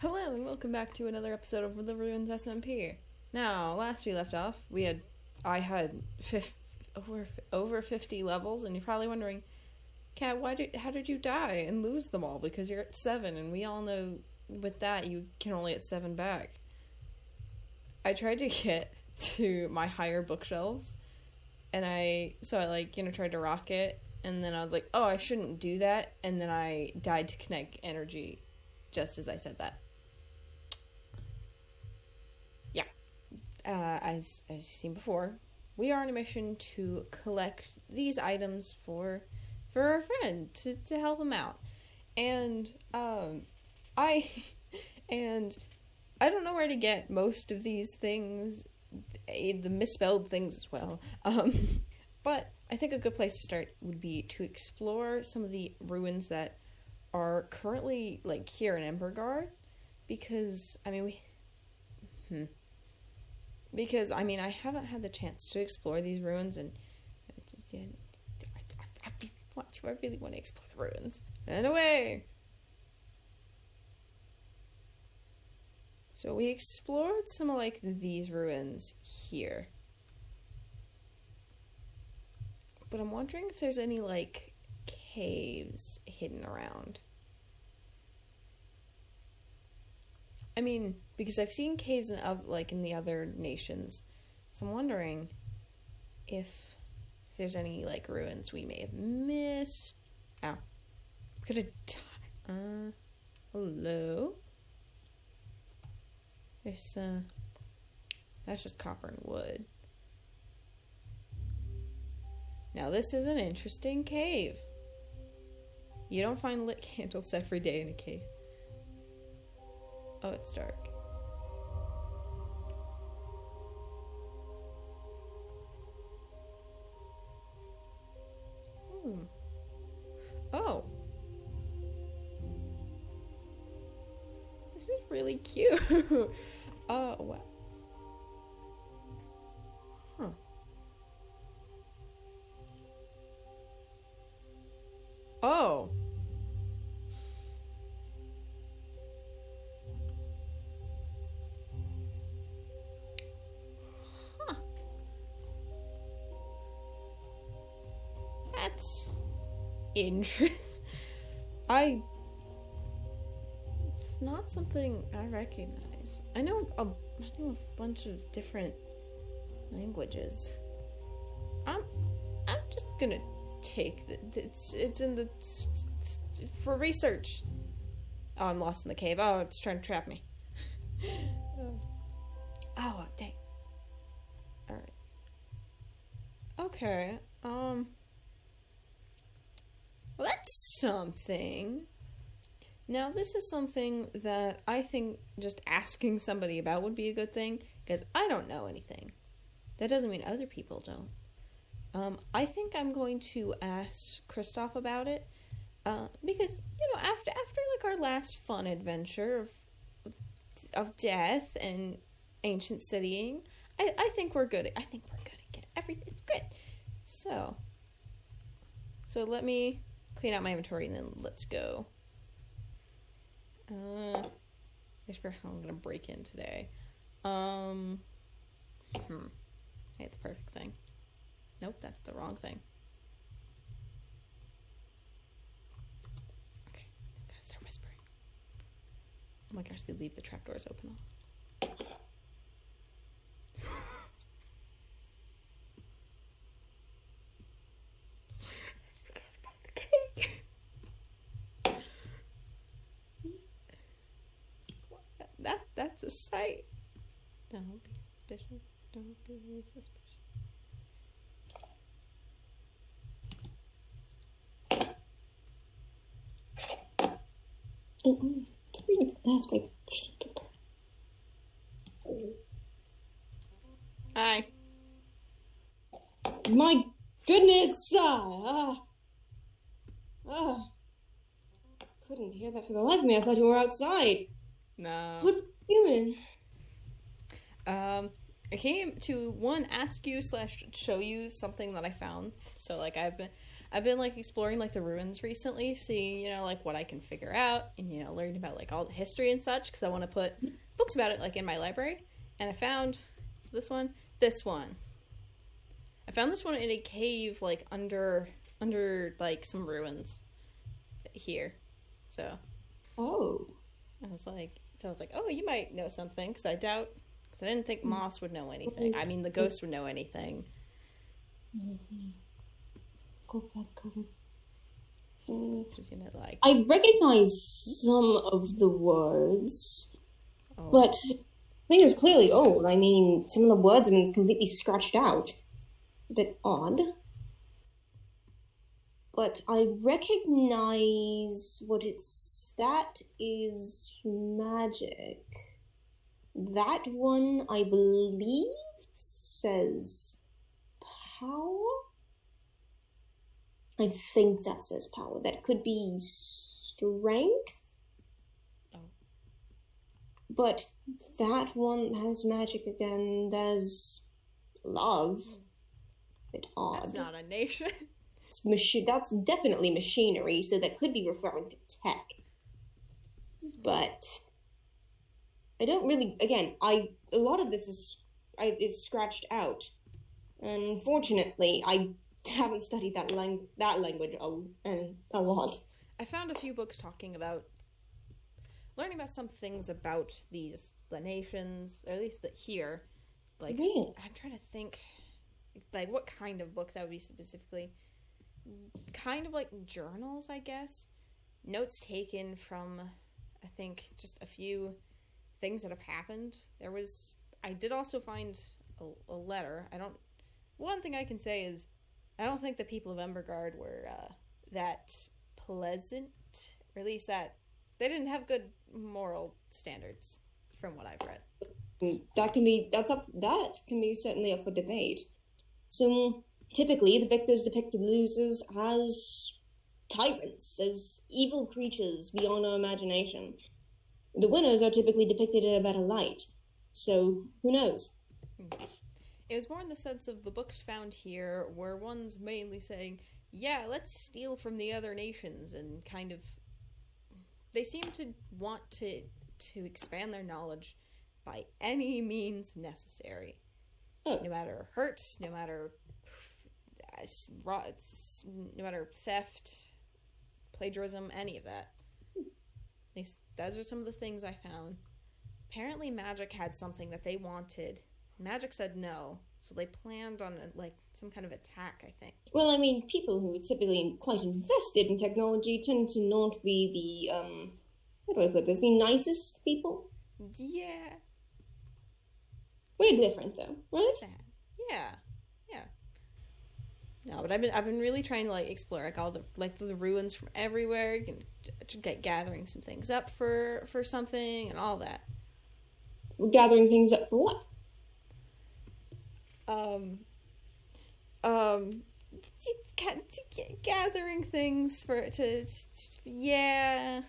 Hello and welcome back to another episode of the Ruins SMP. Now, last we left off, I had over 50 levels, and you're probably wondering, Kat, how did you die and lose them all? Because you're at 7, and we all know with that you can only get 7 back. I tried to get to my higher bookshelves, and I tried to rock it, and then I was like, oh, I shouldn't do that, and then I died to kinetic energy just as I said that. Yeah. As you've seen before, we are on a mission to collect these items for our friend to help him out. And I don't know where to get most of these things, the misspelled things as well. But I think a good place to start would be to explore some of the ruins that are currently, here in Embergard, because, I haven't had the chance to explore these ruins, and I really want to explore the ruins. And away! So we explored some of, these ruins here. But I'm wondering if there's any, caves hidden around. Because I've seen caves in the other nations, so I'm wondering if there's any ruins we may have missed. Ow! Could have died. Hello. There's that's just copper and wood. Now this is an interesting cave. You don't find lit candles every day in a cave. Oh, it's dark. Oh. This is really cute. What? Huh. Oh. Huh. That's interesting. It's not something I recognize. I know a bunch of different languages. I'm just gonna take it's in the for research. Oh, I'm lost in the cave. Oh, it's trying to trap me. Oh, dang. Alright. Okay. Well, that's something. Now, this is something that I think just asking somebody about would be a good thing, because I don't know anything. That doesn't mean other people don't. I think I'm going to ask Kristoff about it, because, after our last fun adventure of death and ancient citying, I think we're good. I think we're good at everything's good. So let me clean out my inventory and then let's go. As for how I'm gonna break in today. I had the perfect thing. Nope, that's the wrong thing. Okay, I'm gonna start whispering. Oh my gosh, they leave the trapdoors open. That's a sight. Don't be suspicious. Don't be suspicious. Hi. My goodness! Couldn't hear that for the life of me. I thought you were outside. No. What are you doing? I came to ask you / show you something that I found. So I've I've been like exploring like the ruins recently, seeing like what I can figure out, and learning about like all the history and such, because I want to put books about it like in my library. And I found this one. I found this one in a cave like under like some ruins here. So Oh. I was like, oh, you might know something, because I didn't think Moss would know anything. I mean, the ghost would know anything. Go back. Like, I recognize some of the words, but the thing is clearly old. I mean, some of the words have been completely scratched out. A bit odd. But I recognize that is magic. That one, I believe, says power? I think that says power. That could be strength. Oh. But that one has magic again. There's love. A bit odd. That's not a nation. That's definitely machinery, so that could be referring to tech. But I don't really. Again, a lot of this is scratched out. Unfortunately, I haven't studied that language a lot. I found a few books talking about learning about some things about the nations, or at least here. Like, really? I'm trying to think, like, what kind of books that would be specifically. Kind of like journals, I guess. Notes taken from, I think, just a few things that have happened. I did also find a letter. One thing I can say is, I don't think the people of Embergard were that pleasant, or at least that they didn't have good moral standards, from what I've read. That can be certainly up for debate. So typically, the victors depict the losers as tyrants, as evil creatures beyond our imagination. The winners are typically depicted in a better light. So, who knows? It was more in the sense of the books found here were ones mainly saying, yeah, let's steal from the other nations, and kind of... They seem to want to expand their knowledge by any means necessary. Oh. No matter hurt, no matter theft, plagiarism, any of that. At least those are some of the things I found. Apparently magic had something that they wanted. Magic said no, so they planned on some kind of attack, I think. Well, I mean, people who are typically quite invested in technology tend to not be the, how do I put this, the nicest people? Yeah. We're different, though, right? Sad. Yeah. No, but I've been really trying to explore all the ruins from everywhere, and gathering some things up for something and all that. We're gathering things up for what? Gathering things yeah.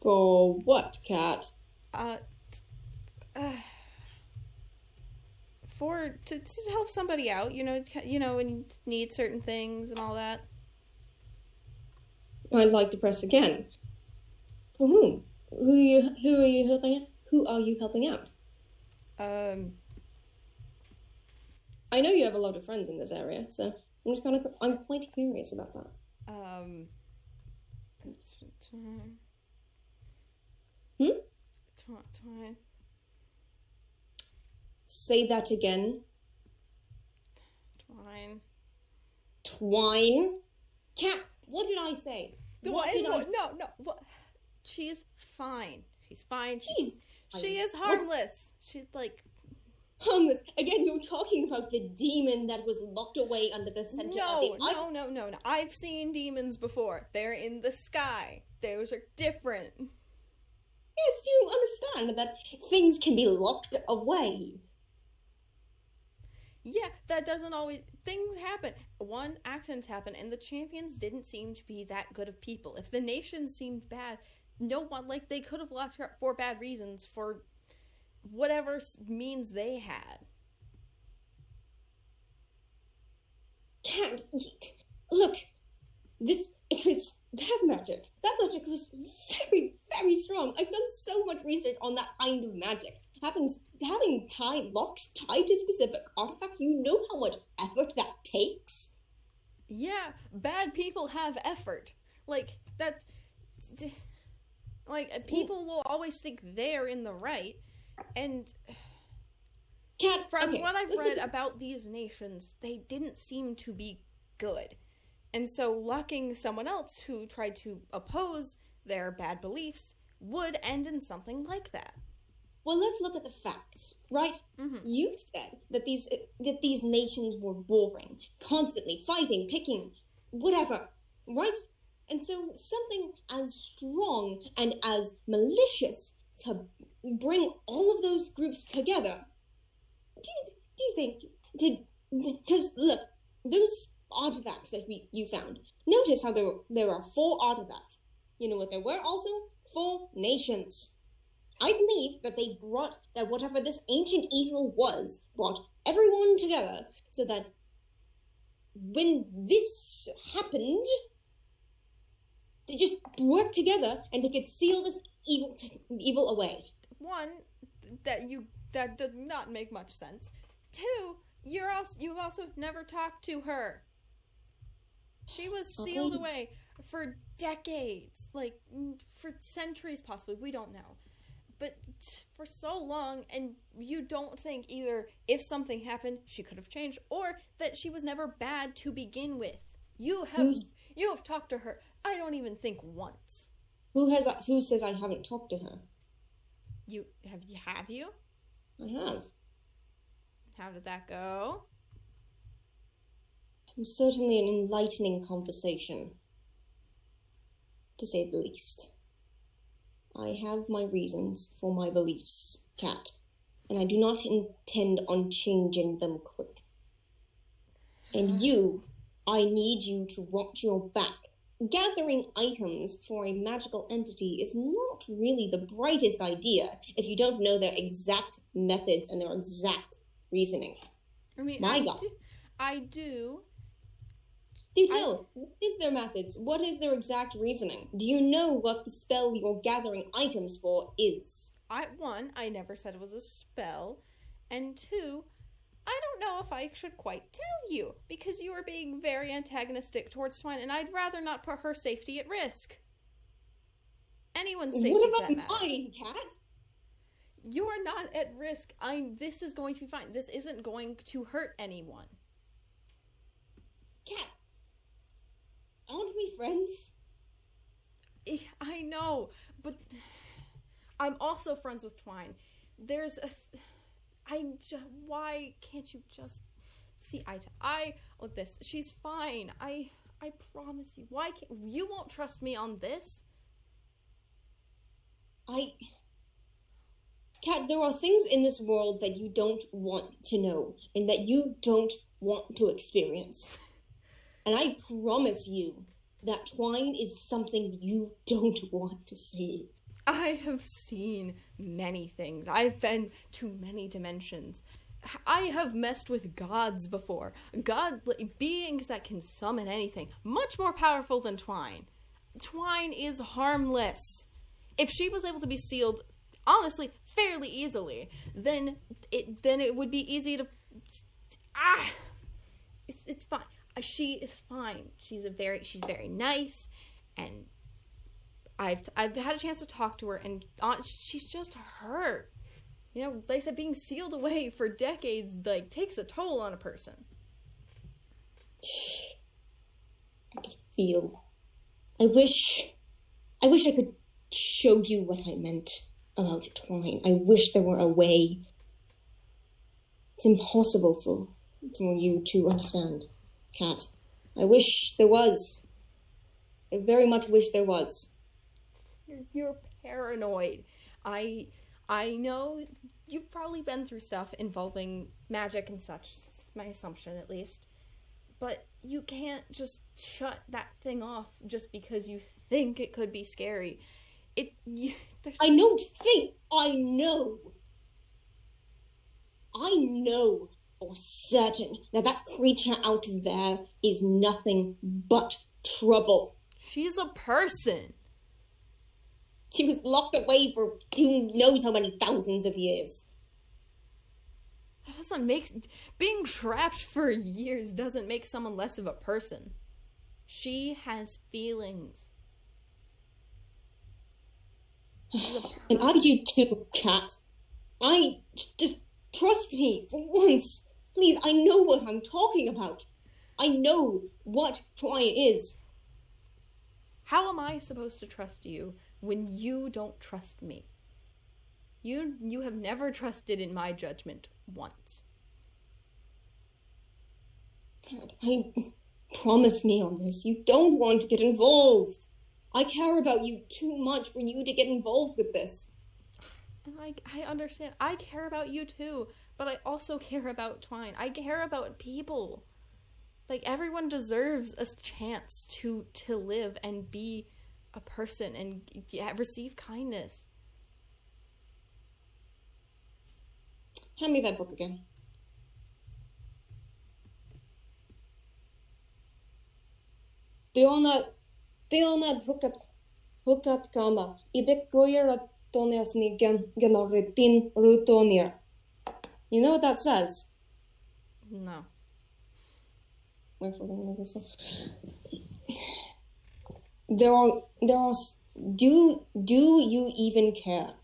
For what, Cat? To help somebody out, and need certain things and all that. I'd like to press again. For whom? Who are you helping out? Who are you helping out? I know you have a lot of friends in this area, so I'm quite curious about that. Twine. Say that again. Twine? Cat, what did I say? No. What? She's fine. She's fine. She is harmless. She's harmless. Again, you're talking about the demon that was locked away under the center of the... No. I've seen demons before. They're in the sky. Those are different. Yes, you understand that things can be locked away. Yeah, that doesn't always... Things happen. Accidents happen, and the champions didn't seem to be that good of people. If the nation seemed bad, no one... they could have locked her up for bad reasons, for whatever means they had. Can't. Look, it was that magic. That magic was very, very strong. I've done so much research on that kind of magic. Having locks tied to specific artifacts, you know how much effort that takes? Yeah, bad people have effort. Like, that's... Like, people will always think they're in the right, and... From what I've read about these nations, they didn't seem to be good. And so locking someone else who tried to oppose their bad beliefs would end in something like that. Well, let's look at the facts, right? Mm-hmm. You said that these nations were warring, constantly fighting, picking, whatever, right? And so something as strong and as malicious to bring all of those groups together. Do you think because look, those artifacts that you found, notice how there are 4 artifacts. You know what there were also? 4 nations. I believe that whatever this ancient evil was brought everyone together so that when this happened, they just worked together and they could seal this evil away. One, that does not make much sense. 2, you've also never talked to her. She was sealed away for decades, like for centuries possibly, we don't know. But for so long, and you don't think either if something happened, she could have changed, or that she was never bad to begin with. You have talked to her, I don't even think once. Who says I haven't talked to her? Have you? I have. How did that go? It was certainly an enlightening conversation, to say the least. I have my reasons for my beliefs, Kat, and I do not intend on changing them quick. And I need you to watch your back. Gathering items for a magical entity is not really the brightest idea if you don't know their exact methods and their exact reasoning. I mean, I do. Do tell. What is their methods? What is their exact reasoning? Do you know what the spell you're gathering items for is? I never said it was a spell. And 2, I don't know if I should quite tell you, because you are being very antagonistic towards Twine, and I'd rather not put her safety at risk. Anyone's safety. What about mine, Kat? You are not at risk. This is going to be fine. This isn't going to hurt anyone. Kat, aren't we friends? I know, but I'm also friends with Twine. Why can't you just see eye to eye with this? She's fine. I promise you. Why can't you won't trust me on this? Kat, there are things in this world that you don't want to know and that you don't want to experience. And I promise you that Twine is something you don't want to see. I have seen many things. I've been to many dimensions. I have messed with gods before. Beings that can summon anything. Much more powerful than Twine. Twine is harmless. If she was able to be sealed, honestly, fairly easily, then it would be easy to... It's fine. She is fine. She's very nice, and I've had a chance to talk to her, and she's just hurt. You know, they said being sealed away for decades takes a toll on a person. I can feel. I wish I could show you what I meant about Twine. I wish there were a way. It's impossible for you to understand, Kat. I wish there was. I very much wish there was. You're paranoid. I know you've probably been through stuff involving magic and such. It's my assumption, at least. But you can't just shut that thing off just because you think it could be scary. I don't think. I know. I know for certain that that creature out there is nothing but trouble. She's a person. She was locked away for who knows how many thousands of years. That doesn't make... Being trapped for years doesn't make someone less of a person. She has feelings. And I do too, Cat. Just trust me for once. Please, I know what I'm talking about. I know what Twine is. How am I supposed to trust you when you don't trust me? You have never trusted in my judgment once. Cat, promise me on this. You don't want to get involved. I care about you too much for you to get involved with this. And I understand. I care about you too, but I also care about Twine. I care about people. Like, everyone deserves a chance to live and be a person and receive kindness. Hand me that book again. Teonat hukat kama. Ibek goyer atonias ni genoritin rutonir. You know what that says? No. There are. Do you even care?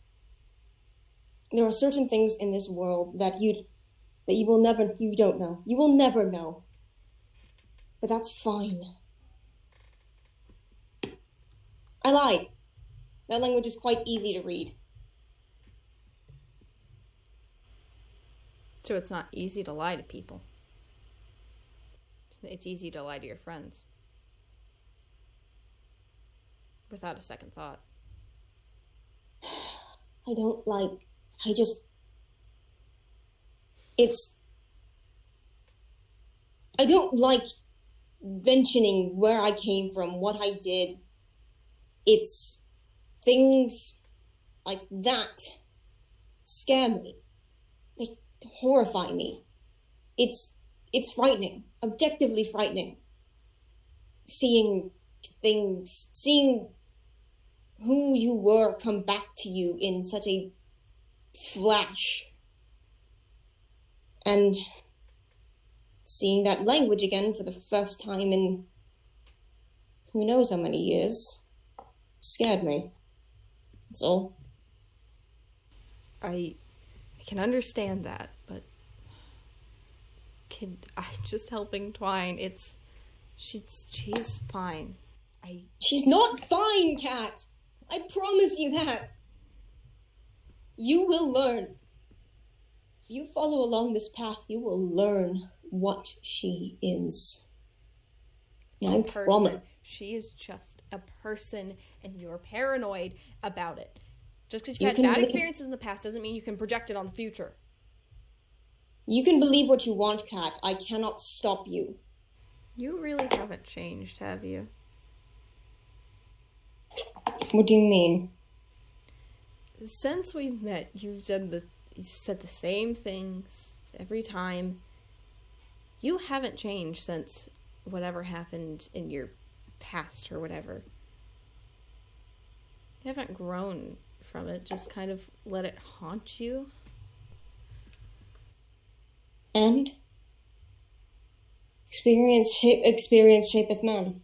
There are certain things in this world that you don't know. You will never know. But that's fine. I lied. That language is quite easy to read. So it's not easy to lie to people. It's easy to lie to your friends. Without a second thought. I don't like mentioning where I came from, what I did. It's things like that scare me. They horrify me. It's frightening, objectively frightening. Seeing who you were come back to you in such a flash. And seeing that language again for the first time in who knows how many years scared me. That's all. I can understand that, but just helping Twine, she's fine. She's not fine, Cat. I promise you that. You will learn. If you follow along this path, you will learn what she is. I promise. She is just a person, and you're paranoid about it. Just because you've had bad experiences in the past doesn't mean you can project it on the future. You can believe what you want, Kat. I cannot stop you. You really haven't changed, have you? What do you mean? Since we've met, you said the same things every time. You haven't changed since whatever happened in your past or whatever. You haven't grown from it, just kind of let it haunt you. And experience shapeth man.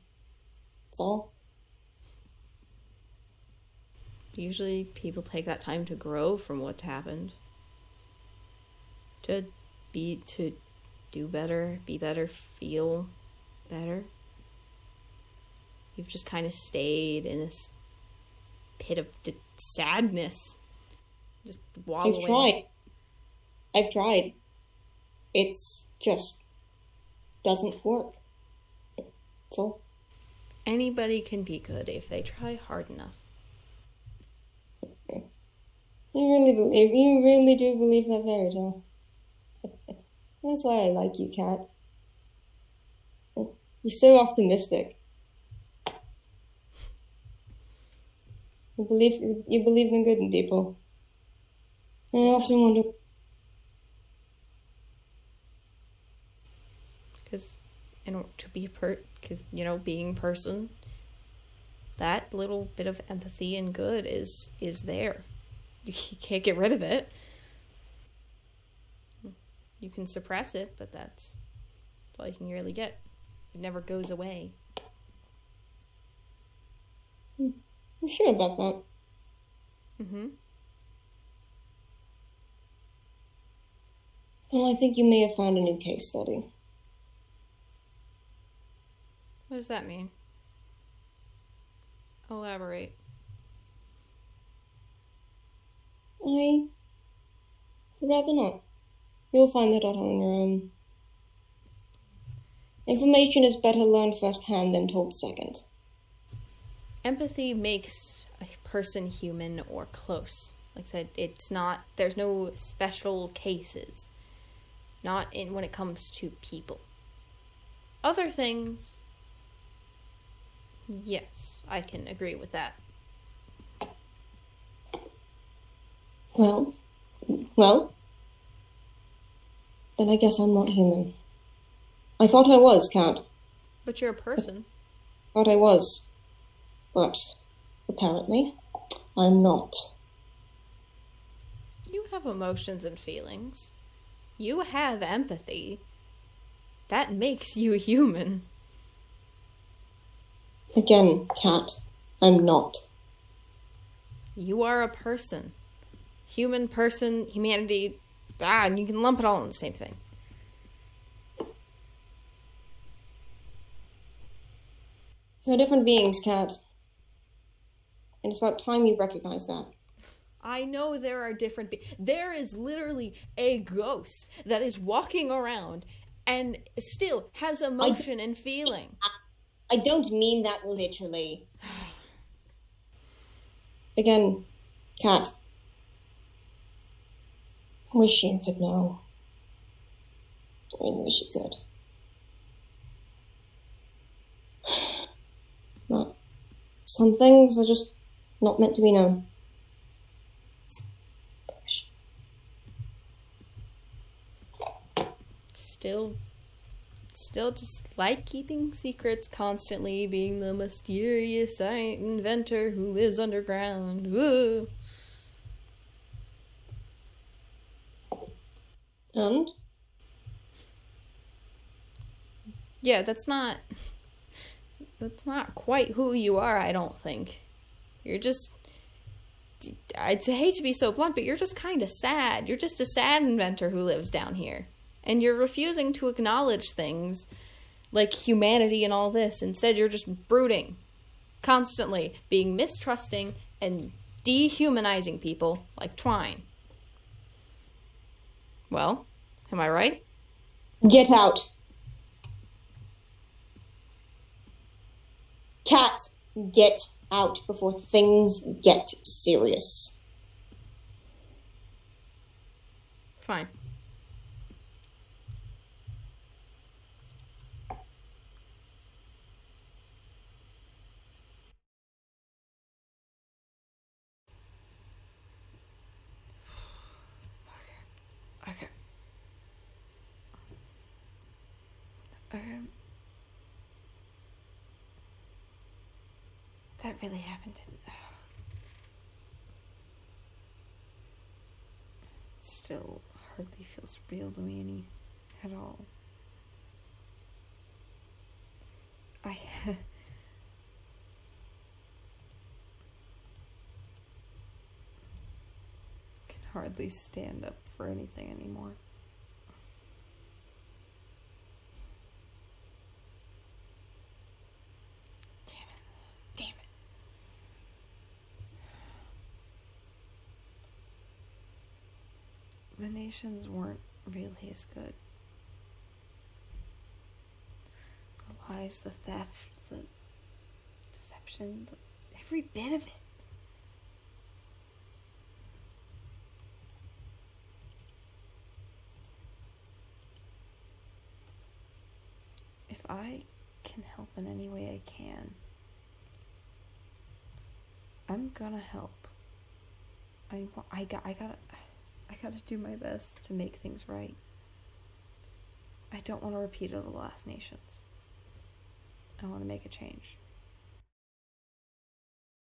That's all. Usually people take that time to grow from what's happened. To do better, be better, feel better. You've just kind of stayed in this pit of sadness. Just wallowing. I've tried. It's just doesn't work. That's all. Anybody can be good if they try hard enough. You really do believe that fairy tale. That's why I like you, Kat. You're so optimistic. You believe in good in people. And I often wonder. and to be because being a person, that little bit of empathy and good is there. You can't get rid of it. You can suppress it, but that's all you can really get. It never goes away. I'm sure about that. Mm-hmm. Well, I think you may have found a new case study. What does that mean? Elaborate. I'd rather not. You'll find that out on your own. Information is better learned firsthand than told second. Empathy makes a person human or close. Like I said, there's no special cases. Not when it comes to people. Other things, yes, I can agree with that. Well, then I guess I'm not human. I thought I was, Cat. But you're a person. Thought I was. But apparently, I'm not. You have emotions and feelings. You have empathy. That makes you human. Again, Cat, I'm not. You are a person. Human, person, humanity, and you can lump it all in the same thing. You're different beings, Cat. And it's about time you recognize that. I know there are different there is literally a ghost that is walking around and still has emotion and feeling. I don't mean that literally. Again, Cat. I wish you could know. I wish you could. But some things are just not meant to be known. Still just like keeping secrets constantly, being the mysterious inventor who lives underground. Woo. And? Yeah, that's not quite who you are, I don't think. You're just, I'd hate to be so blunt, but you're just kind of sad. You're just a sad inventor who lives down here. And you're refusing to acknowledge things like humanity and all this. Instead, you're just brooding. Constantly being mistrusting and dehumanizing people like Twine. Well, am I right? Get out. Cat, get out before things get serious. Fine. Okay. That really happened. It still hardly feels real to me at all. I can hardly stand up for anything anymore. Damn it. The nations weren't really as good. The lies, the theft, the deception, every bit of it. If I can help in any way I can, I'm gonna help. I gotta do my best to make things right. I don't want to repeat it of the last nations. I want to make a change.